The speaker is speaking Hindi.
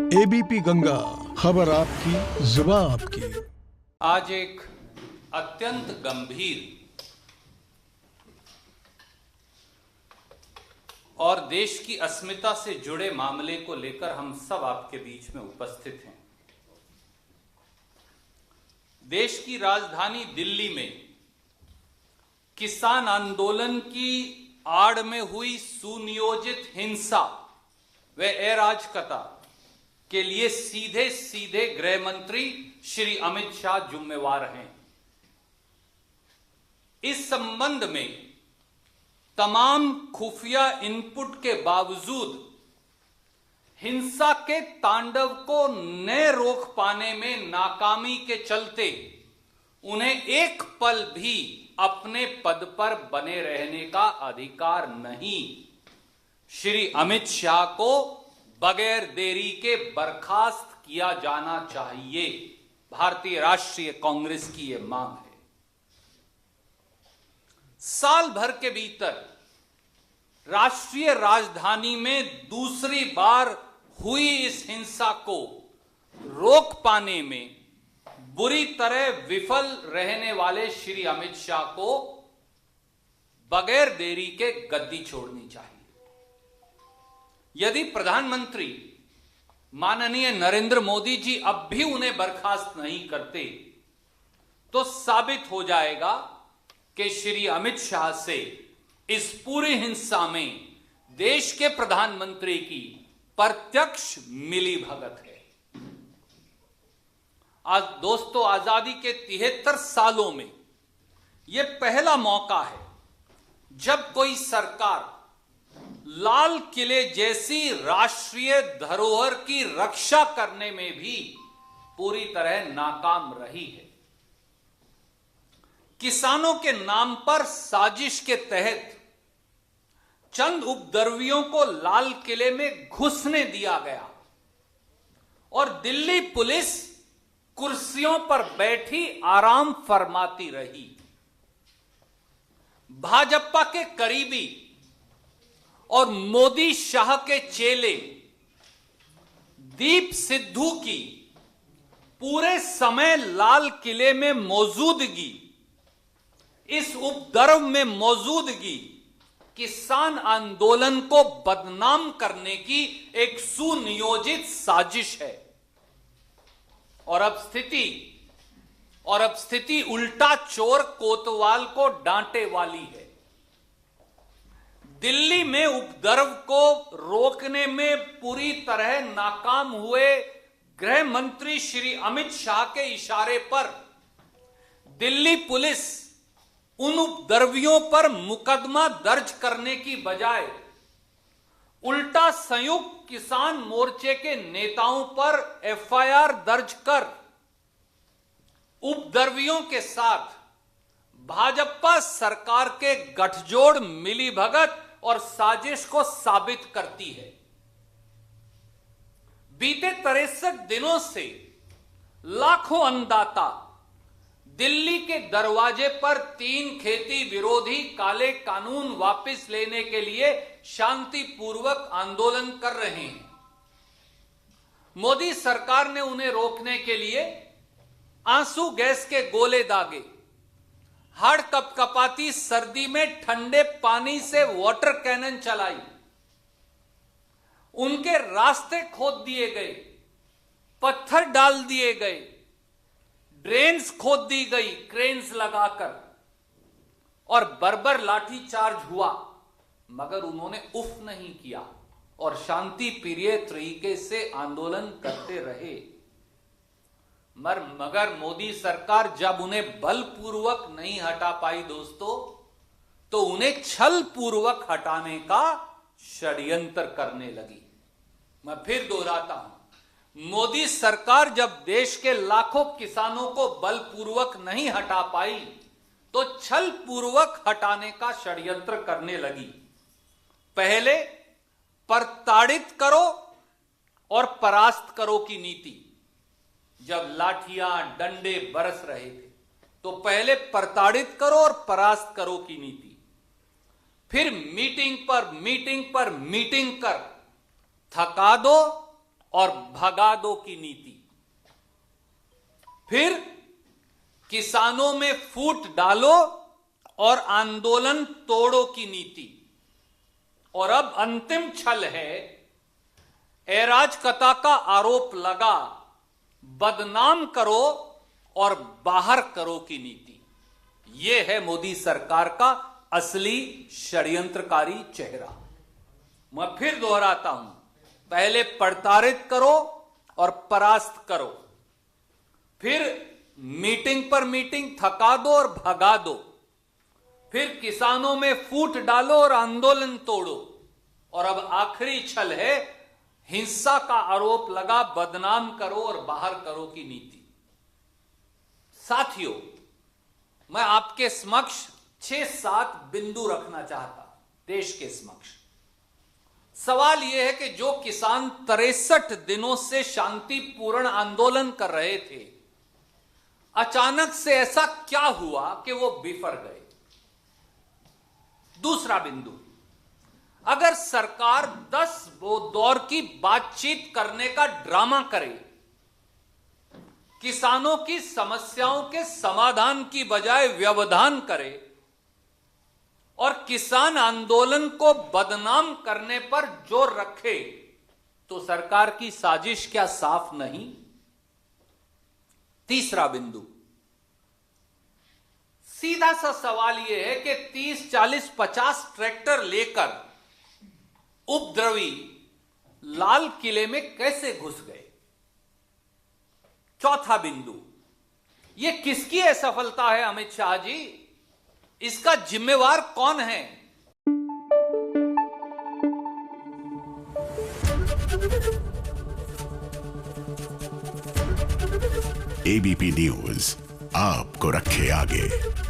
एबीपी गंगा, खबर आपकी, जुबान आपकी। आज एक अत्यंत गंभीर और देश की अस्मिता से जुड़े मामले को लेकर हम सब आपके बीच में उपस्थित हैं। देश की राजधानी दिल्ली में किसान आंदोलन की आड़ में हुई सुनियोजित हिंसा व अराजकता के लिए सीधे सीधे गृह मंत्री श्री अमित शाह जिम्मेवार हैं। इस संबंध में तमाम खुफिया इनपुट के बावजूद हिंसा के तांडव को न रोक पाने में नाकामी के चलते उन्हें एक पल भी अपने पद पर बने रहने का अधिकार नहीं। श्री अमित शाह को बगैर देरी के बर्खास्त किया जाना चाहिए। भारतीय राष्ट्रीय कांग्रेस की यह मांग है। साल भर के भीतर राष्ट्रीय राजधानी में दूसरी बार हुई इस हिंसा को रोक पाने में बुरी तरह विफल रहने वाले श्री अमित शाह को बगैर देरी के गद्दी छोड़नी चाहिए। यदि प्रधानमंत्री माननीय नरेंद्र मोदी जी अब भी उन्हें बर्खास्त नहीं करते तो साबित हो जाएगा कि श्री अमित शाह से इस पूरी हिंसा में देश के प्रधानमंत्री की प्रत्यक्ष मिलीभगत है। आज दोस्तों, आजादी के 73 सालों में यह पहला मौका है जब कोई सरकार लाल किले जैसी राष्ट्रीय धरोहर की रक्षा करने में भी पूरी तरह नाकाम रही है। किसानों के नाम पर साजिश के तहत चंद उपद्रवियों को लाल किले में घुसने दिया गया और दिल्ली पुलिस कुर्सियों पर बैठी आराम फरमाती रही। भाजपा के करीबी और मोदी शाह के चेले दीप सिद्धू की पूरे समय लाल किले में मौजूदगी, इस उपद्रव में मौजूदगी किसान आंदोलन को बदनाम करने की एक सुनियोजित साजिश है। और अब स्थिति उल्टा चोर कोतवाल को डांटे वाली है। दिल्ली में उपद्रव को रोकने में पूरी तरह नाकाम हुए गृह मंत्री श्री अमित शाह के इशारे पर दिल्ली पुलिस उन उपद्रवियों पर मुकदमा दर्ज करने की बजाय उल्टा संयुक्त किसान मोर्चे के नेताओं पर एफआईआर दर्ज कर उपद्रवियों के साथ भाजपा सरकार के गठजोड़ मिलीभगत और साजिश को साबित करती है। बीते 63 दिनों से लाखों अन्नदाता दिल्ली के दरवाजे पर 3 खेती विरोधी काले कानून वापस लेने के लिए शांतिपूर्वक आंदोलन कर रहे हैं। मोदी सरकार ने उन्हें रोकने के लिए आंसू गैस के गोले दागे, हड़ कपकपाती सर्दी में ठंडे पानी से वाटर कैनन चलाई, उनके रास्ते खोद दिए गए, पत्थर डाल दिए गए, ड्रेन्स खोद दी गई क्रेन्स लगाकर और बर्बर लाठी चार्ज हुआ, मगर उन्होंने उफ नहीं किया और शांति प्रिय तरीके से आंदोलन करते रहे। मगर मोदी सरकार जब उन्हें बलपूर्वक नहीं हटा पाई दोस्तों, तो उन्हें छल पूर्वक हटाने का षड्यंत्र करने लगी। मैं फिर दोहराता हूं, मोदी सरकार जब देश के लाखों किसानों को बलपूर्वक नहीं हटा पाई तो छल पूर्वक हटाने का षड्यंत्र करने लगी। पहले प्रताड़ित करो और परास्त करो की नीति। जब लाठियां डंडे बरस रहे थे तो पहले प्रताड़ित करो और परास्त करो की नीति, फिर मीटिंग पर मीटिंग पर मीटिंग कर थका दो और भगा दो की नीति। फिर किसानों में फूट डालो और आंदोलन तोड़ो की नीति। और अब अंतिम छल है, अराजकता का आरोप लगा, बदनाम करो और बाहर करो की नीति। यह है मोदी सरकार का असली षड्यंत्रकारी चेहरा। मैं फिर दोहराता हूं, पहले प्रताड़ित करो और परास्त करो, फिर मीटिंग पर मीटिंग थका दो और भगा दो, फिर किसानों में फूट डालो और आंदोलन तोड़ो, और अब आखिरी छल है, हिंसा का आरोप लगा, बदनाम करो और बाहर करो की नीति। साथियों, मैं आपके समक्ष 6-7 बिंदु रखना चाहता देश के समक्ष। सवाल यह है कि जो किसान 63 दिनों से शांतिपूर्ण आंदोलन कर रहे थे, अचानक से ऐसा क्या हुआ कि वो बिफर गए? दूसरा बिंदु, अगर सरकार 10 दौर की बातचीत करने का ड्रामा करे, किसानों की समस्याओं के समाधान की बजाय व्यवधान करे और किसान आंदोलन को बदनाम करने पर जोर रखे, तो सरकार की साजिश क्या साफ नहीं? तीसरा बिंदु, सीधा सा सवाल यह है कि 30, 40, 50 ट्रैक्टर लेकर उपद्रवी लाल किले में कैसे घुस गए? चौथा बिंदु, यह किसकी असफलता है अमित शाह जी? इसका जिम्मेवार कौन है? एबीपी न्यूज आपको रखे आगे।